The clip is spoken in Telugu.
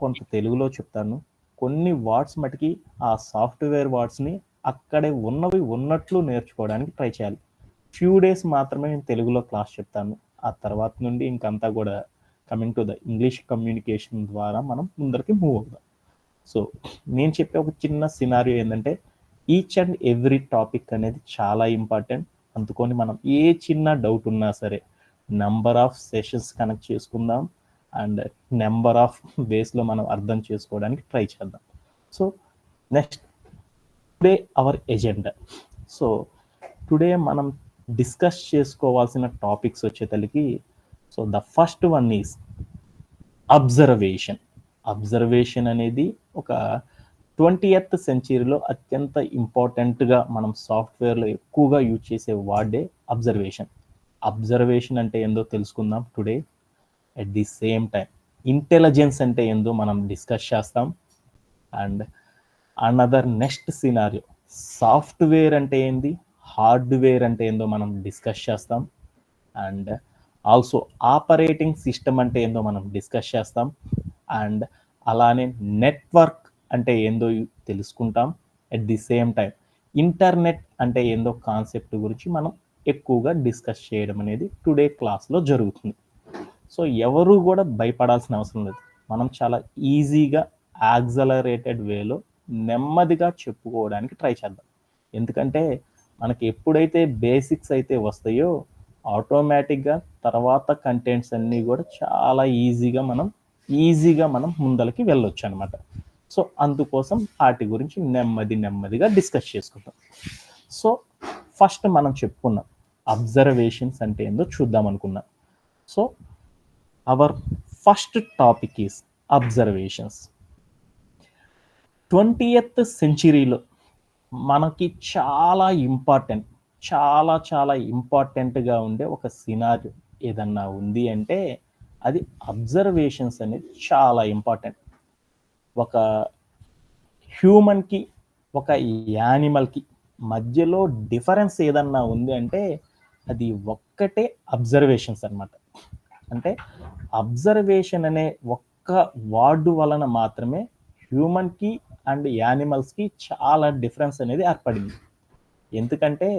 కొంత తెలుగులో చెప్తాను. కొన్ని వర్డ్స్ మటికి ఆ సాఫ్ట్‌వేర్ వర్డ్స్‌ని అక్కడే ఉన్నవి ఉన్నట్లు నేర్చుకోవడానికి ట్రై చేయాలి. ఫ్యూ డేస్ మాత్రమే నేను తెలుగులో క్లాస్ చెప్తాను. ఆ తర్వాత నుండి ఇంకంతా కూడా coming to the English communication ద్వారా మనం ముందరికి మూవ్ అవుదాం. సో నేను చెప్పే ఒక చిన్న సినారియో ఏంటంటే ఈచ్ అండ్ ఎవ్రీ టాపిక్ అనేది చాలా ఇంపార్టెంట్. అందుకొని మనం ఏ చిన్న డౌట్ ఉన్నా సరే నెంబర్ ఆఫ్ సెషన్స్ కనెక్ట్ చేసుకుందాం అండ్ నెంబర్ ఆఫ్ వేస్లో మనం అర్థం చేసుకోవడానికి ట్రై చేద్దాం. So next today our agenda. So today మనం డిస్కస్ చేసుకోవాల్సిన టాపిక్స్ వచ్చేతలకి so the first one is observation. Observation అనేది ఒక 20th సెంచరీలో అత్యంత ఇంపార్టెంట్గా మనం సాఫ్ట్వేర్లో ఎక్కువగా యూజ్ చేసే వర్డే అబ్జర్వేషన్. అబ్జర్వేషన్ అంటే ఏందో తెలుసుకుందాం today. At the same time intelligence అంటే ఏందో మనం డిస్కస్ చేస్తాం. And another next scenario software అంటే ఏంది, హార్డ్వేర్ అంటే ఏందో మనం డిస్కస్ చేస్తాం. అండ్ ఆల్సో ఆపరేటింగ్ సిస్టమ్ అంటే ఏందో మనం డిస్కస్ చేస్తాం. అండ్ అలానే నెట్వర్క్ అంటే ఏందో తెలుసుకుంటాం. At the same time internet అంటే ఏందో కాన్సెప్ట్ గురించి మనం ఎక్కువగా డిస్కస్ చేయడం అనేది టుడే క్లాస్లో జరుగుతుంది. సో ఎవరు కూడా భయపడాల్సిన అవసరం లేదు. మనం చాలా ఈజీగా యాక్సలరేటెడ్ వేలో నెమ్మదిగా చెప్పుకోవడానికి ట్రై చేద్దాం. ఎందుకంటే మనకి ఎప్పుడైతే బేసిక్స్ అయితే వస్తాయో ఆటోమేటిక్గా తర్వాత కంటెంట్స్ అన్నీ కూడా చాలా ఈజీగా మనం ముందలకి వెళ్ళొచ్చు అనమాట. సో అందుకోసం వాటి గురించి నెమ్మదిగా డిస్కస్ చేసుకుంటాం. సో ఫస్ట్ మనం చెప్పుకున్నాం అబ్జర్వేషన్స్ అంటే ఏందో చూద్దాం అనుకున్నాం. So our first topic is observations. 20th సెంచరీలో మనకి చాలా ఇంపార్టెంట్గా ఉండే ఒక సినారియో ఏదన్నా ఉంది అంటే అది అబ్జర్వేషన్స్ అనేది చాలా ఇంపార్టెంట్. ఒక హ్యూమన్కి ఒక యానిమల్కి మధ్యలో డిఫరెన్స్ ఏదన్నా ఉంది అంటే అది ఒక్కటే అబ్జర్వేషన్స్ అనమాట. అంటే అబ్జర్వేషన్ అనే ఒక్క వర్డ్ వలన మాత్రమే హ్యూమన్కి అండ్ యానిమల్స్కి చాలా డిఫరెన్స్ అనేది ఏర్పడింది. ఎందుకంటే